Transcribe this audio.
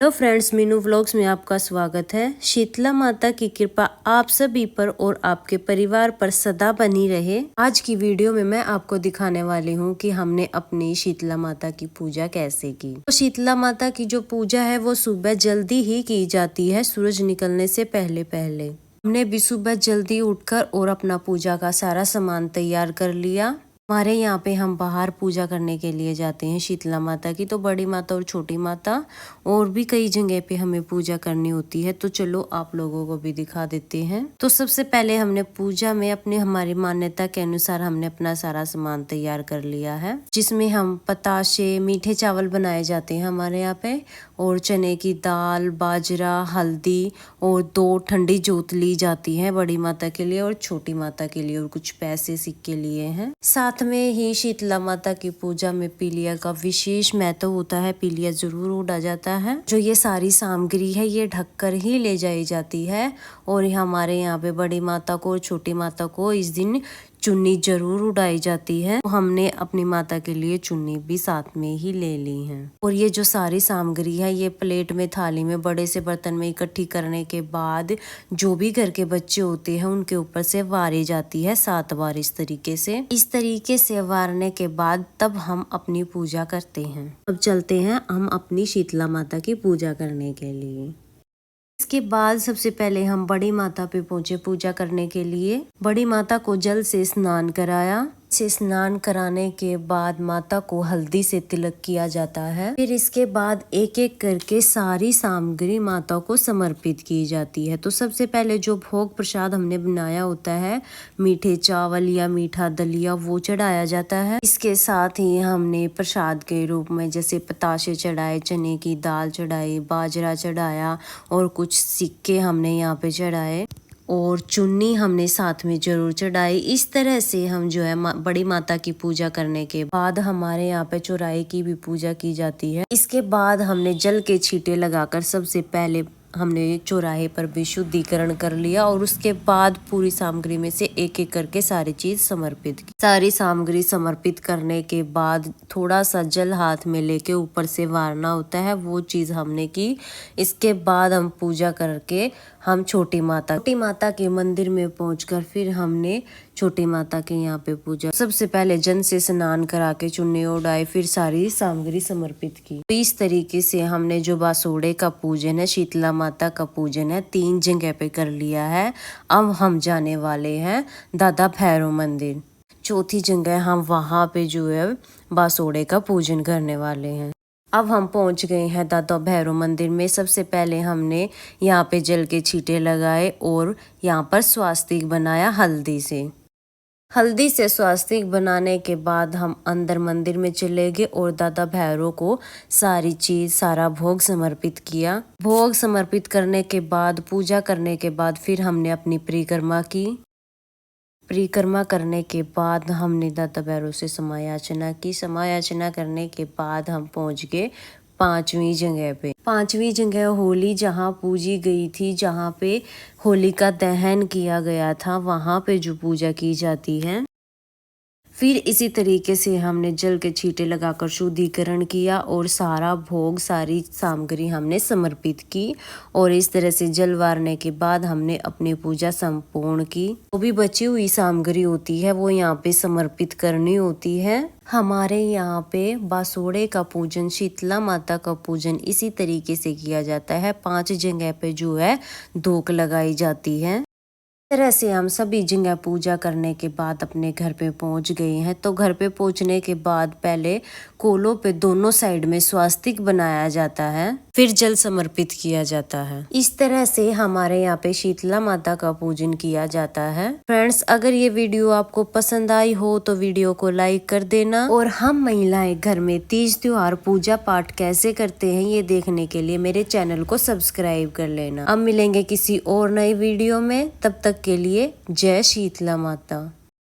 Hello friends, Meenu vlogs में आपका स्वागत है। शीतला माता की कृपा आप सभी पर और आपके परिवार पर सदा बनी रहे। आज की वीडियो में मैं आपको दिखाने वाली हूँ कि हमने अपनी शीतला माता की पूजा कैसे की। तो शीतला माता की जो पूजा है वो सुबह जल्दी ही की जाती है, सूरज निकलने से पहले पहले। हमने भी सुबह जल्दी उठकर और अपना पूजा का सारा सामान तैयार कर लिया। हमारे यहाँ पे हम बाहर पूजा करने के लिए जाते हैं शीतला माता की, तो बड़ी माता और छोटी माता और भी कई जगह पे हमें पूजा करनी होती है। तो चलो आप लोगों को भी दिखा देते हैं। तो सबसे पहले हमने पूजा में अपनी हमारी मान्यता के अनुसार हमने अपना सारा सामान तैयार कर लिया है, जिसमें हम पताशे, मीठे चावल बनाए जाते हैं हमारे यहाँ पे, और चने की दाल, बाजरा, हल्दी और 2 ठंडी जोत ली जाती है बड़ी माता के लिए और छोटी माता के लिए, और कुछ पैसे सिक्के लिए हैं। साथ में ही शीतला माता की पूजा में पीलिया का विशेष महत्व होता है। पीलिया जरूर उड़ा जाता है। जो ये सारी सामग्री है ये ढककर ही ले जाई जाती है, और हमारे यहाँ पे बड़ी माता को और छोटी माता को इस दिन चुन्नी जरूर उड़ाई जाती है। तो हमने अपनी माता के लिए चुन्नी भी साथ में ही ले ली है। और ये जो सारी सामग्री है ये प्लेट में, थाली में, बड़े से बर्तन में इकट्ठी करने के बाद जो भी घर के बच्चे होते हैं उनके ऊपर से वारी जाती है 7 बार। इस तरीके से वारने के बाद तब हम अपनी पूजा करते हैं। अब चलते हैं हम अपनी शीतला माता की पूजा करने के लिए। इसके बाद सबसे पहले हम बड़ी माता पे पहुंचे पूजा करने के लिए। बड़ी माता को जल से स्नान कराया। से स्नान कराने के बाद माता को हल्दी से तिलक किया जाता है। फिर इसके बाद एक एक करके सारी सामग्री माता को समर्पित की जाती है। तो सबसे पहले जो भोग प्रसाद हमने बनाया होता है, मीठे चावल या मीठा दलिया, वो चढ़ाया जाता है। इसके साथ ही हमने प्रसाद के रूप में जैसे पताशे चढ़ाए, चने की दाल चढ़ाई, बाजरा चढ़ाया और कुछ सिक्के हमने यहाँ पे चढ़ाए, और चुन्नी हमने साथ में जरूर चढ़ाई। इस तरह से हम जो है बड़ी माता की पूजा करने के बाद हमारे यहाँ पे चौराहे की भी पूजा की जाती है। इसके बाद हमने जल के छींटे लगाकर सबसे पहले हमने चौराहे पर भी शुद्धिकरण कर लिया, और उसके बाद पूरी सामग्री में से एक एक करके सारी चीज समर्पित की। सारी सामग्री समर्पित करने के बाद थोड़ा सा जल हाथ में लेके ऊपर से वारना होता है, वो चीज हमने की। इसके बाद हम पूजा करके हम छोटी माता के मंदिर में पहुंचकर फिर हमने छोटी माता के यहाँ पे पूजा। सबसे पहले जन से स्नान करा के चुन्नी उड़ाए, फिर सारी सामग्री समर्पित की। तो इस तरीके से हमने जो बासोड़े का पूजन है, शीतला माता का पूजन है, 3 जगह पे कर लिया है। अब हम जाने वाले हैं दादा भैरव मंदिर। चौथी जगह हम वहाँ पे जो है बासोड़े का पूजन करने वाले हैं। अब हम पहुंच गए हैं दादा भैरव मंदिर में। सबसे पहले हमने यहाँ पे जल के छींटे लगाए और यहाँ पर स्वास्तिक बनाया हल्दी से स्वास्तिक बनाने के बाद हम अंदर मंदिर में चले गए और दादा भैरव को सारी चीज, सारा भोग समर्पित किया। भोग समर्पित करने के बाद, पूजा करने के बाद फिर हमने अपनी परिक्रमा की। परिक्रमा करने के बाद हमने दादा भैरव से समायाचना की। समायाचना करने के बाद हम पहुंच गए 5वीं जगह पे। 5वीं जगह होली जहाँ पूजी गई थी, जहाँ पे होली का दहन किया गया था, वहाँ पे जो पूजा की जाती है। फिर इसी तरीके से हमने जल के छींटे लगाकर शुद्धिकरण किया और सारा भोग, सारी सामग्री हमने समर्पित की, और इस तरह से जल वारने के बाद हमने अपनी पूजा संपूर्ण की। जो भी बची हुई सामग्री होती है वो यहाँ पे समर्पित करनी होती है। हमारे यहाँ पे बासोड़े का पूजन, शीतला माता का पूजन इसी तरीके से किया जाता है। 5 जगह पे जो है धूप लगाई जाती है। तरह से हम सभी जगह पूजा करने के बाद अपने घर पे पहुंच गए हैं। तो घर पे पहुंचने के बाद पहले कोलों पे दोनों साइड में स्वास्तिक बनाया जाता है, फिर जल समर्पित किया जाता है। इस तरह से हमारे यहाँ पे शीतला माता का पूजन किया जाता है। फ्रेंड्स, अगर ये वीडियो आपको पसंद आई हो तो वीडियो को लाइक कर देना, और हम महिलाएं घर में तीज त्योहार पूजा पाठ कैसे करते हैं ये देखने के लिए मेरे चैनल को सब्सक्राइब कर लेना। अब मिलेंगे किसी और नई वीडियो में, तब तक के लिए जय शीतला माता।